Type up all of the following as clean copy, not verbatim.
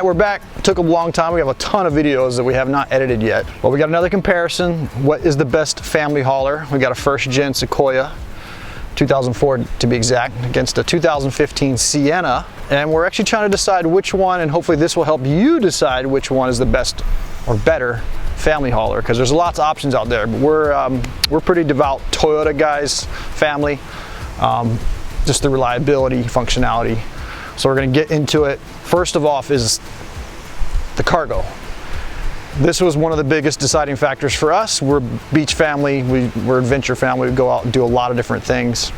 right, we're back. Took a long time. We have a ton of videos that we have not edited yet. Well, we got another comparison. What is the best family hauler? We got a first gen Sequoia, 2004 to be exact, against a 2015 Sienna. And we're actually trying to decide which one, and hopefully this will help you decide which one is the best or better family hauler, because there's lots of options out there. But we're pretty devout Toyota guys, family. Just the reliability, functionality. So we're going to get into it. First of all is the cargo. This was one of the biggest deciding factors for us. We're beach family, we're adventure family, we go out and do a lot of different things.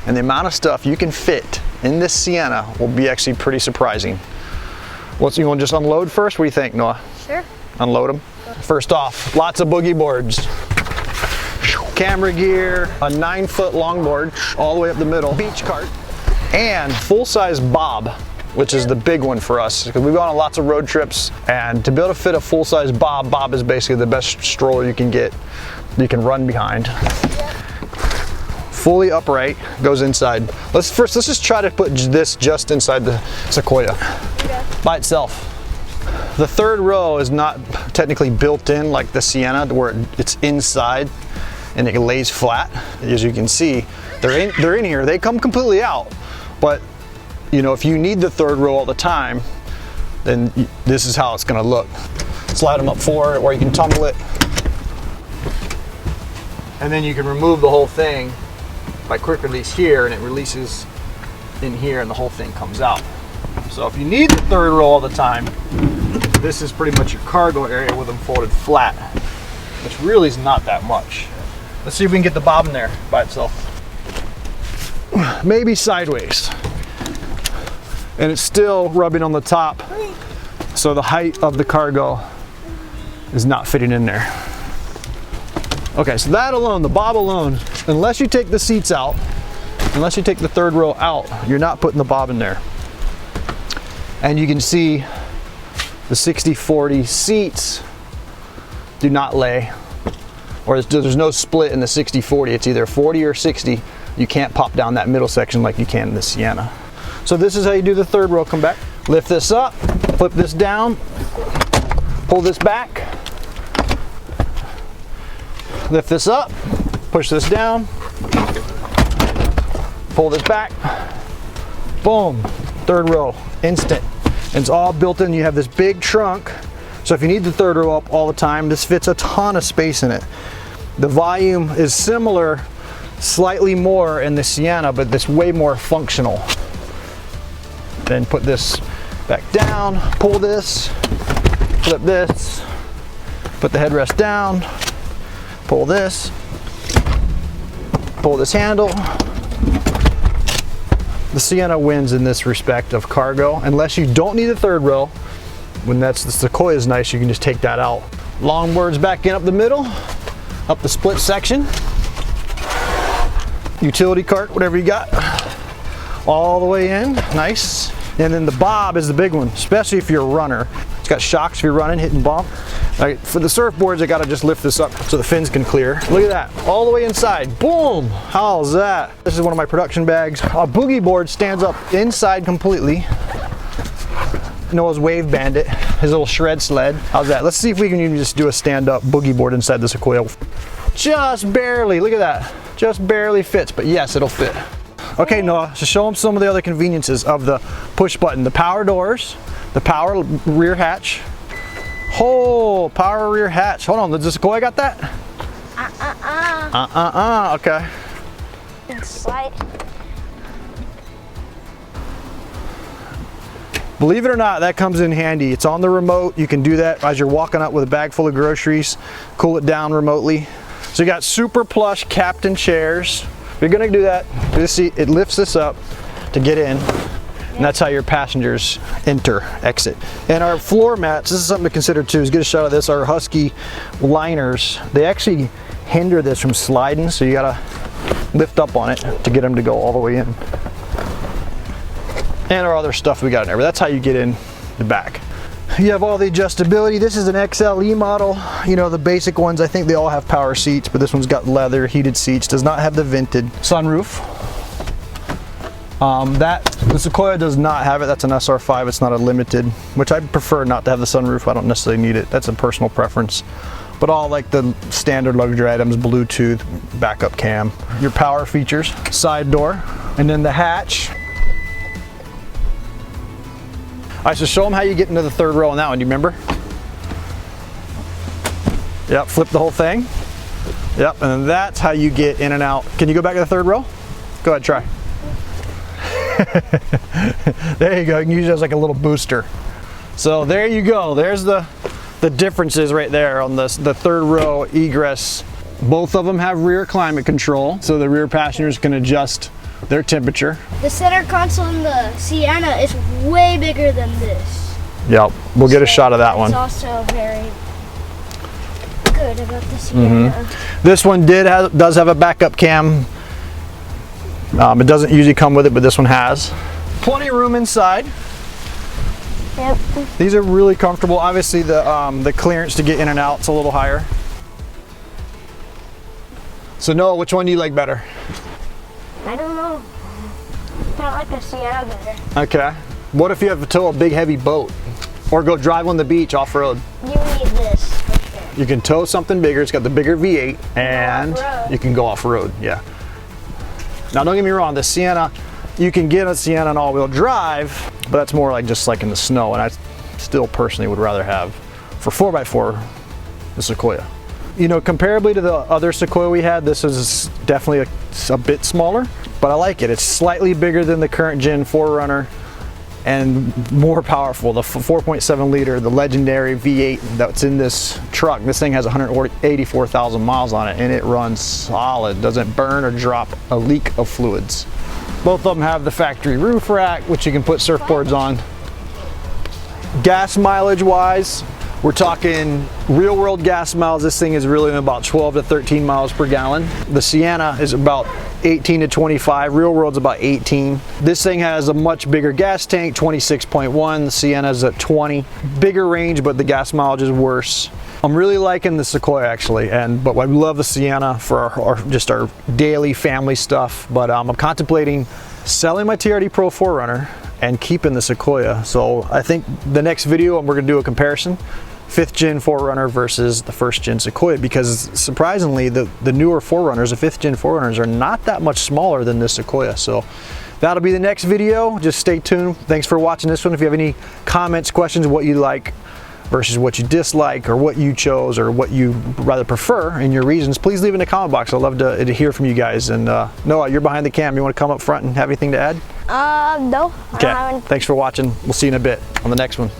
And the amount of stuff you can fit in this Sienna will be actually pretty surprising. You want to just unload first? What do you think, Noah? Sure. Unload them. First off, lots of boogie boards. Camera gear, a 9-foot longboard all the way up the middle, beach cart, and full-size bob, which is the big one for us because we've gone on lots of road trips, and to be able to fit a full-size bob is basically the best stroller you can get, you can run behind. Fully upright, goes inside. Let's just try to put this just inside the Sequoia. Okay. By itself. The third row is not technically built in like the Sienna, where it's inside and it lays flat. As you can see, they're in here. They come completely out. But you know, if you need the third row all the time, then this is how it's going to look. Slide them up forward, or you can tumble it, and then you can remove the whole thing by quick release here, and it releases in here, and the whole thing comes out. So if you need the third row all the time, this is pretty much your cargo area with them folded flat, which really is not that much. Let's see if we can get the bob in there by itself. Maybe sideways. And it's still rubbing on the top, so the height of the cargo is not fitting in there. Okay, so that alone, the bob alone, unless you take the seats out, unless you take the third row out, you're not putting the bob in there. And you can see the 60/40 seats do not lay, or there's no split in the 60/40. It's either 40 or 60. You can't pop down that middle section like you can in the Sienna. So this is how you do the third row. Come back, lift this up, flip this down, pull this back, lift this up, push this down, pull this back, boom, third row, instant. And it's all built in. You have this big trunk, so if you need the third row up all the time, this fits a ton of space in it. The volume is similar, slightly more in the Sienna, but it's way more functional. Then put this back down, pull this, flip this, put the headrest down, pull this handle. The Sienna wins in this respect of cargo, unless you don't need a third row. When the Sequoia is nice, you can just take that out. Longboards back in up the middle, up the split section. Utility cart, whatever you got, all the way in, nice. And then the bob is the big one, especially if you're a runner. It's got shocks if you're running, hitting bump. Right, for the surfboards, I gotta just lift this up so the fins can clear. Look at that, all the way inside, boom, how's that? This is one of my production bags. A boogie board stands up inside completely. Noah's Wave Bandit, his little shred sled. How's that? Let's see if we can even just do a stand-up boogie board inside the Sequoia. Just barely, look at that. Just barely fits, but yes, it'll fit. Okay, Noah, so show them some of the other conveniences of the push button. The power doors, the power rear hatch. Oh, power rear hatch. Hold on, does the Sequoia got that? Okay. Slide. Believe it or not, that comes in handy. It's on the remote. You can do that as you're walking up with a bag full of groceries, cool it down remotely. So you got super plush captain chairs. If you're gonna do that, this seat, it lifts this up to get in, and that's how your passengers enter, exit. And our floor mats, this is something to consider too, is get a shot of this. Our Husky liners, they actually hinder this from sliding, so you gotta lift up on it to get them to go all the way in. And our other stuff we got in there, but that's how you get in the back. You have all the adjustability. This is an XLE model. You know, the basic ones, I think they all have power seats, but this one's got leather, heated seats, does not have the vented sunroof. The Sequoia does not have it. That's an SR5. It's not a limited, which I prefer not to have the sunroof. I don't necessarily need it. That's a personal preference. But all like the standard luxury items, Bluetooth, backup cam, your power features, side door, and then the hatch. All right, so show them how you get into the third row on that one. Do you remember? Yep, flip the whole thing. Yep, and then that's how you get in and out. Can you go back to the third row? Go ahead, try. There you go, you can use it as like a little booster. So there you go, there's the differences right there on the third row egress. Both of them have rear climate control, so the rear passengers can adjust their temperature. The center console in the Sienna is way bigger than this. Yep, we'll get a shot of that one. It's also very good about the Sienna. This one does have a backup cam. It doesn't usually come with it, but this one has. Plenty of room inside. Yep. These are really comfortable. Obviously the clearance to get in and out is a little higher. So Noah, which one do you like better? I don't know. I like the Sienna better. Okay. What if you have to tow a big heavy boat? Or go drive on the beach off-road? You need this for sure. You can tow something bigger. It's got the bigger V8 and you can go off-road, yeah. Now don't get me wrong, the Sienna, you can get a Sienna in all-wheel drive, but that's more like just like in the snow, and I still personally would rather have, for 4x4, the Sequoia. You know, comparably to the other Sequoia we had, this is definitely a bit smaller, but I like it. It's slightly bigger than the current gen 4Runner and more powerful. The 4.7 liter, the legendary V8 that's in this truck. This thing has 184,000 miles on it and it runs solid. Doesn't burn or drop a leak of fluids. Both of them have the factory roof rack, which you can put surfboards on. Gas mileage wise, we're talking real world gas miles. This thing is really about 12 to 13 miles per gallon. The Sienna is about 18 to 25. Real world's about 18. This thing has a much bigger gas tank, 26.1. The Sienna's at 20. Bigger range, but the gas mileage is worse. I'm really liking the Sequoia actually, but I love the Sienna for our daily family stuff. But I'm contemplating selling my TRD Pro 4Runner and keeping the Sequoia. So I think the next video we're gonna do a comparison. 5th gen 4Runner versus the 1st gen Sequoia, because surprisingly the newer 4Runners, the 5th gen 4Runners, are not that much smaller than this Sequoia. So that'll be the next video. Just stay tuned. Thanks for watching this one. If you have any comments, questions, what you like versus what you dislike, or what you chose, or what you rather prefer and your reasons, please leave in the comment box. I'd love to hear from you guys. And Noah, you're behind the cam. You want to come up front and have anything to add? No. Okay. Thanks for watching. We'll see you in a bit on the next one.